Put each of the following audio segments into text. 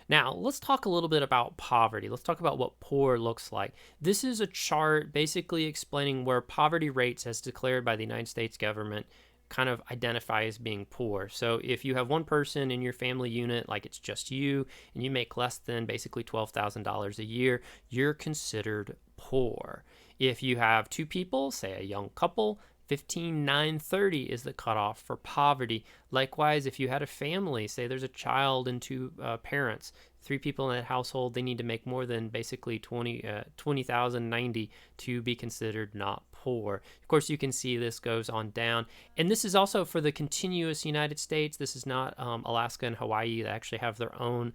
Now, let's talk a little bit about poverty. Let's talk about what poor looks like. This is a chart basically explaining where poverty rates, as declared by the United States government, kind of identify as being poor. So if you have one person in your family unit, like it's just you, and you make less than basically $12,000 a year, you're considered poor. If you have two people, say a young couple, 15,930 is the cutoff for poverty. Likewise, if you had a family, say there's a child and two parents, three people in that household, they need to make more than basically 20,090 to be considered not poor. Of course, you can see this goes on down. And this is also for the continuous United States. This is not Alaska and Hawaii that actually have their own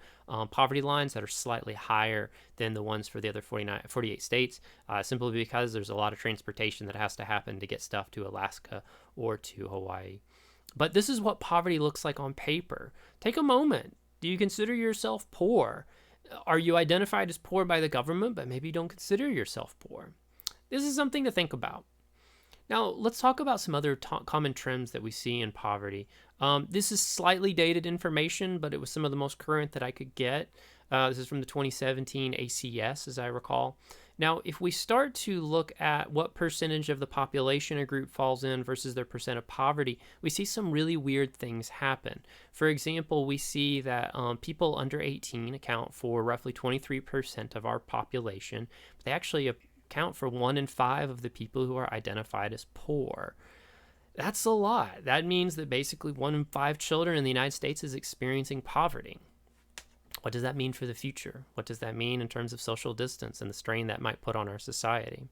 poverty lines that are slightly higher than the ones for the other 48 states, simply because there's a lot of transportation that has to happen to get stuff to Alaska or to Hawaii. But this is what poverty looks like on paper. Take a moment. Do you consider yourself poor? Are you identified as poor by the government, but maybe you don't consider yourself poor? This is something to think about. Now, let's talk about some other common trends that we see in poverty. This is slightly dated information, but it was some of the most current that I could get. This is from the 2017 ACS, as I recall. Now, if we start to look at what percentage of the population a group falls in versus their percent of poverty, we see some really weird things happen. For example, we see that people under 18 account for roughly 23% of our population, but they actually account for 1 in 5 of the people who are identified as poor. That's a lot. That means that basically 1 in 5 children in the United States is experiencing poverty. What does that mean for the future? What does that mean in terms of social distance and the strain that might put on our society?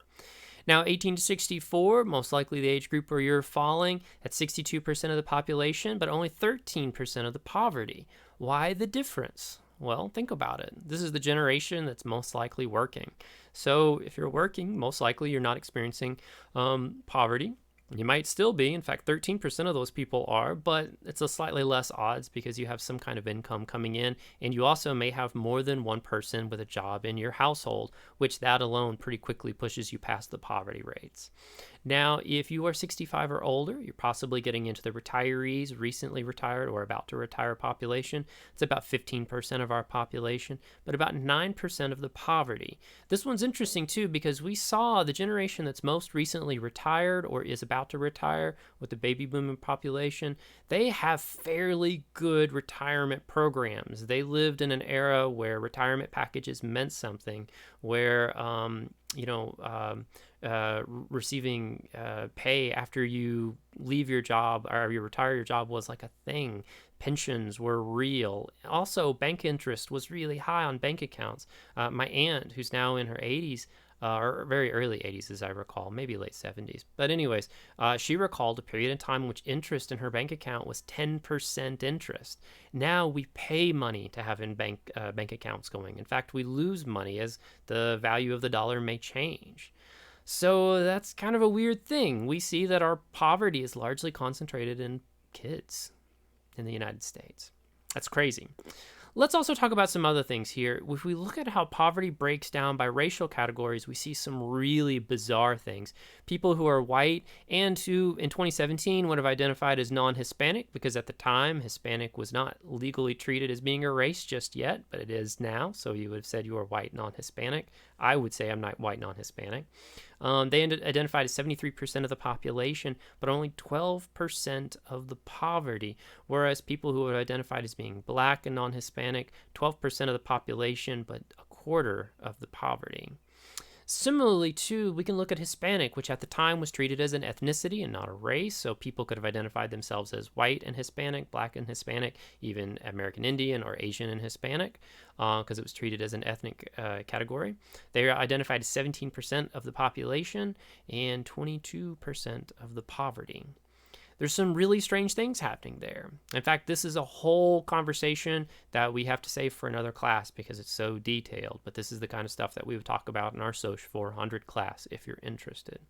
Now, 18 to 64, most likely the age group where you're falling, at 62% of the population, but only 13% of the poverty. Why the difference? Well, think about it. This is the generation that's most likely working. So if you're working, most likely you're not experiencing poverty. You might still be. In fact, 13% of those people are, but it's a slightly less odds because you have some kind of income coming in, and you also may have more than one person with a job in your household, which that alone pretty quickly pushes you past the poverty rates. Now, if you are 65 or older, you're possibly getting into the retirees, recently retired or about to retire population. It's about 15% of our population, but about 9% of the poverty. This one's interesting too because we saw the generation that's most recently retired or is about to retire with the baby booming population, they have fairly good retirement programs. They lived in an era where retirement packages meant something, where receiving pay after you leave your job or you retire your job was like a thing. Pensions were real. Also, bank interest was really high on bank accounts. My aunt, who's now in her 80s, or very early 80s as I recall, maybe late 70s. But anyways, she recalled a period in time in which interest in her bank account was 10% interest. Now we pay money to have in bank accounts going. In fact, we lose money as the value of the dollar may change. So that's kind of a weird thing. We see that our poverty is largely concentrated in kids in the United States. That's crazy. Let's also talk about some other things here. If we look at how poverty breaks down by racial categories, we see some really bizarre things. People who are white and who in 2017 would have identified as non-Hispanic, because at the time Hispanic was not legally treated as being a race just yet, but it is now. So you would have said you were white non-Hispanic. I would say I'm not white non-Hispanic. They identified as 73% of the population, but only 12% of the poverty, whereas people who are identified as being black and non-Hispanic, 12% of the population, but a quarter of the poverty. Similarly, too, we can look at Hispanic, which at the time was treated as an ethnicity and not a race, so people could have identified themselves as white and Hispanic, black and Hispanic, even American Indian or Asian and Hispanic, because it was treated as an ethnic category. They are identified as 17% of the population and 22% of the poverty. There's some really strange things happening there. In fact, this is a whole conversation that we have to save for another class because it's so detailed, but this is the kind of stuff that we would talk about in our Soc 400 class if you're interested.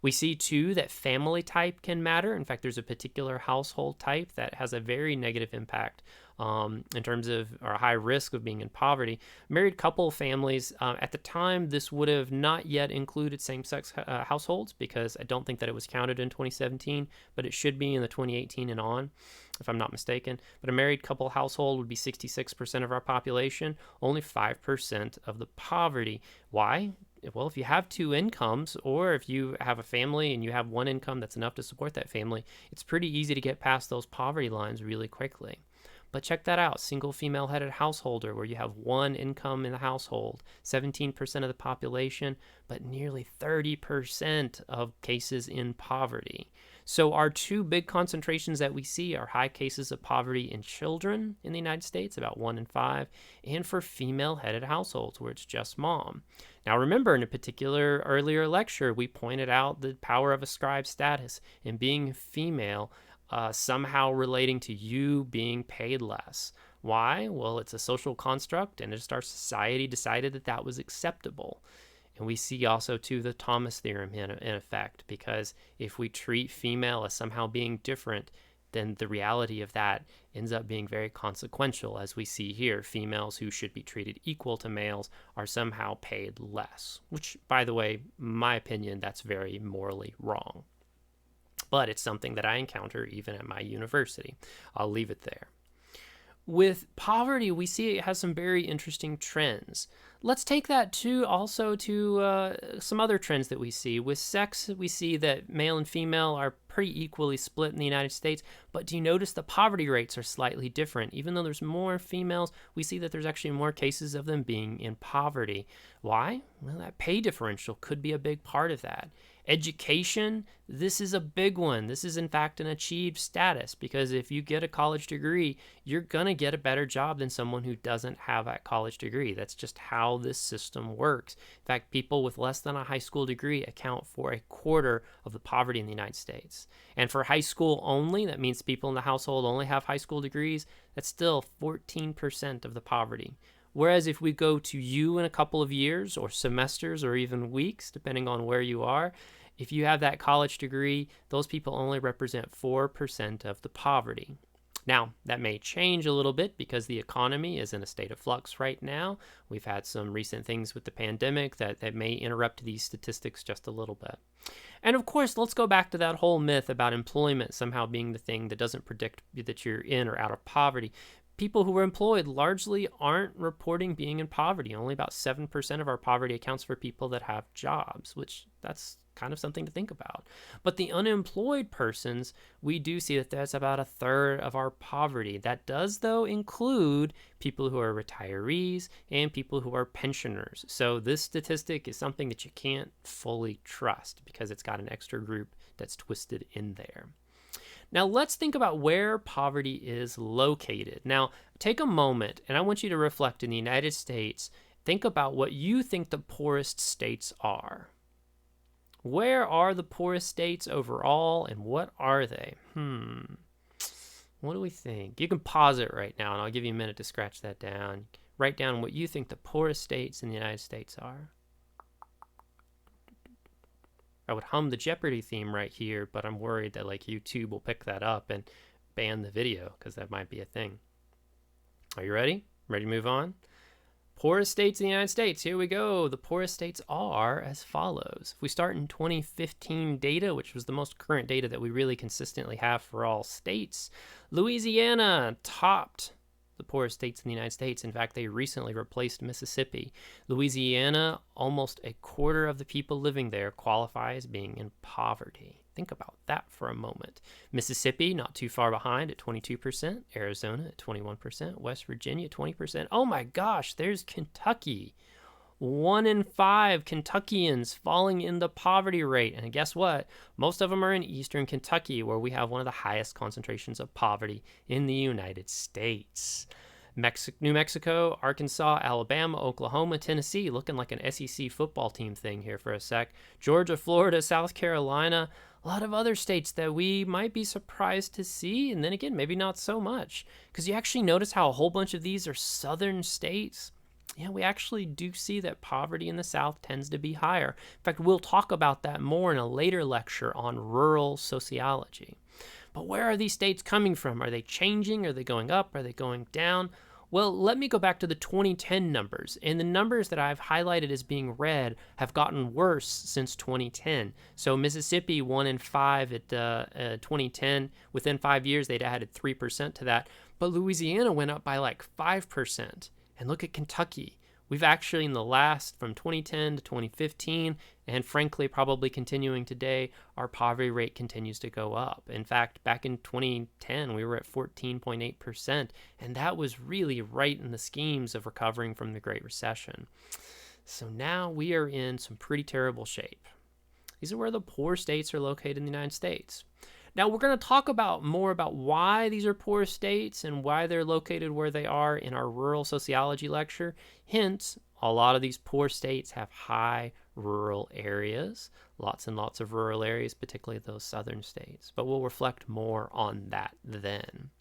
We see, too, that family type can matter. In fact, there's a particular household type that has a very negative impact in terms of, or a high risk of being in poverty. Married couple families, at the time, this would have not yet included same-sex households, because I don't think that it was counted in 2017, but it should be in the 2018 and on, if I'm not mistaken. But a married couple household would be 66% of our population, only 5% of the poverty. Why? Well, if you have two incomes, or if you have a family and you have one income that's enough to support that family, it's pretty easy to get past those poverty lines really quickly. But check that out, single female-headed householder, where you have one income in the household, 17% of the population, but nearly 30% of cases in poverty. So our two big concentrations that we see are high cases of poverty in children in the United States, about 1 in 5, and for female-headed households, where it's just mom. Now remember, in a particular earlier lecture, we pointed out the power of ascribed status and being female somehow relating to you being paid less. Why? Well, it's a social construct, and just our society decided that that was acceptable. And we see also, too, the Thomas theorem in effect, because if we treat female as somehow being different, then the reality of that ends up being very consequential, as we see here. Females who should be treated equal to males are somehow paid less, which, by the way, my opinion, that's very morally wrong. But it's something that I encounter even at my university. I'll leave it there. With poverty, we see it has some very interesting trends. Let's take that also to some other trends that we see. With sex, we see that male and female are pretty equally split in the United States, but do you notice the poverty rates are slightly different? Even though there's more females, we see that there's actually more cases of them being in poverty. Why? Well, that pay differential could be a big part of that. Education, this is a big one. This is, in fact, an achieved status, because if you get a college degree, you're going to get a better job than someone who doesn't have that college degree. That's just how this system works. In fact, people with less than a high school degree account for a quarter of the poverty in the United States. And for high school only, that means people in the household only have high school degrees, that's still 14% of the poverty. Whereas if we go to you in a couple of years or semesters or even weeks, depending on where you are, if you have that college degree, those people only represent 4% of the poverty. Now, that may change a little bit because the economy is in a state of flux right now. We've had some recent things with the pandemic that may interrupt these statistics just a little bit. And of course, let's go back to that whole myth about employment somehow being the thing that doesn't predict that you're in or out of poverty. People who are employed largely aren't reporting being in poverty. Only about 7% of our poverty accounts for people that have jobs, which that's kind of something to think about. But the unemployed persons, we do see that that's about a third of our poverty. That does, though, include people who are retirees and people who are pensioners. So this statistic is something that you can't fully trust because it's got an extra group that's twisted in there. Now, let's think about where poverty is located. Now, take a moment, and I want you to reflect in the United States. Think about what you think the poorest states are. Where are the poorest states overall, and what are they? What do we think? You can pause it right now, and I'll give you a minute to scratch that down. Write down what you think the poorest states in the United States are. I would hum the Jeopardy theme right here, but I'm worried that YouTube will pick that up and ban the video because that might be a thing. Are you ready? Ready to move on? Poorest states in the United States. Here we go. The poorest states are as follows. If we start in 2015 data, which was the most current data that we really consistently have for all states, Louisiana topped the poorest states in the United States. In fact, they recently replaced Mississippi. Louisiana, almost a quarter of the people living there qualify as being in poverty. Think about that for a moment. Mississippi, not too far behind at 22%. Arizona at 21%. West Virginia, 20%. Oh my gosh, there's Kentucky. 1 in 5 Kentuckians falling in the poverty rate. And guess what? Most of them are in eastern Kentucky, where we have one of the highest concentrations of poverty in the United States. New Mexico, Arkansas, Alabama, Oklahoma, Tennessee, looking like an SEC football team thing here for a sec. Georgia, Florida, South Carolina, a lot of other states that we might be surprised to see, and then again, maybe not so much. Because you actually notice how a whole bunch of these are southern states. Yeah, we actually do see that poverty in the South tends to be higher. In fact, we'll talk about that more in a later lecture on rural sociology. But where are these states coming from? Are they changing? Are they going up? Are they going down? Well, let me go back to the 2010 numbers, and the numbers that I've highlighted as being red have gotten worse since 2010. So Mississippi, 1 in 5 at 2010. Within 5 years, they'd added 3% to that. But Louisiana went up by like 5%. And look at Kentucky. We've actually, in the last, from 2010 to 2015, and frankly, probably continuing today, our poverty rate continues to go up. In fact, back in 2010, we were at 14.8%, and that was really right in the schemes of recovering from the Great Recession. So now we are in some pretty terrible shape. These are where the poor states are located in the United States. Now, we're going to talk more about why these are poor states and why they're located where they are in our rural sociology lecture. Hence, a lot of these poor states have high rural areas, lots and lots of rural areas, particularly those southern states. But we'll reflect more on that then.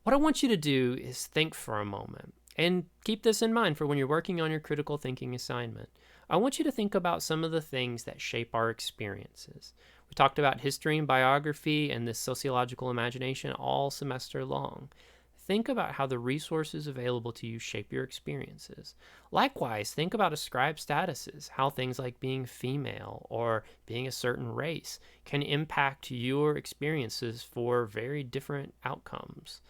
What I want you to do is think for a moment, and keep this in mind for when you're working on your critical thinking assignment. I want you to think about some of the things that shape our experiences. We talked about history and biography and this sociological imagination all semester long. Think about how the resources available to you shape your experiences. Likewise, think about ascribed statuses, how things like being female or being a certain race can impact your experiences for very different outcomes.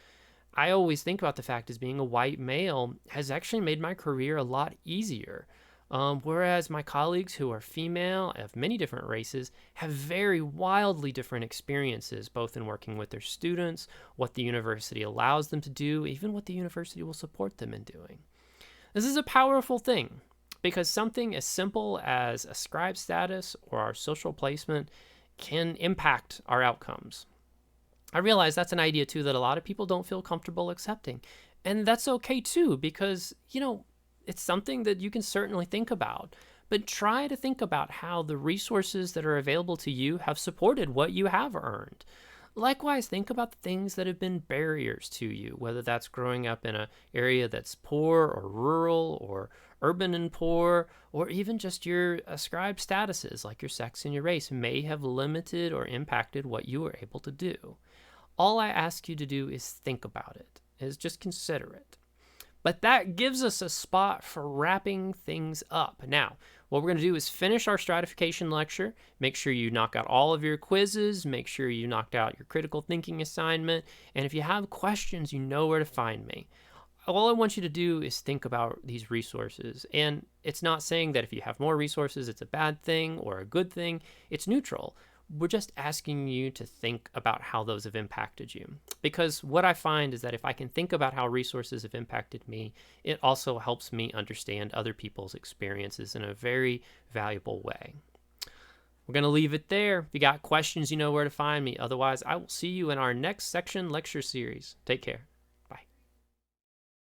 I always think about the fact as being a white male has actually made my career a lot easier. Whereas my colleagues who are female, of many different races, have very wildly different experiences, both in working with their students, what the university allows them to do, even what the university will support them in doing. This is a powerful thing, because something as simple as ascribed status or our social placement can impact our outcomes. I realize that's an idea, too, that a lot of people don't feel comfortable accepting. And that's okay, too, because, it's something that you can certainly think about, but try to think about how the resources that are available to you have supported what you have earned. Likewise, think about the things that have been barriers to you, whether that's growing up in an area that's poor or rural or urban and poor, or even just your ascribed statuses like your sex and your race may have limited or impacted what you were able to do. All I ask you to do is think about it, is just consider it. But that gives us a spot for wrapping things up. Now, what we're going to do is finish our stratification lecture. Make sure you knock out all of your quizzes. Make sure you knocked out your critical thinking assignment. And if you have questions, you know where to find me. All I want you to do is think about these resources. And it's not saying that if you have more resources, it's a bad thing or a good thing. It's neutral. We're just asking you to think about how those have impacted you. Because what I find is that if I can think about how resources have impacted me, it also helps me understand other people's experiences in a very valuable way. We're going to leave it there. If you got questions, you know where to find me. Otherwise, I will see you in our next section lecture series. Take care.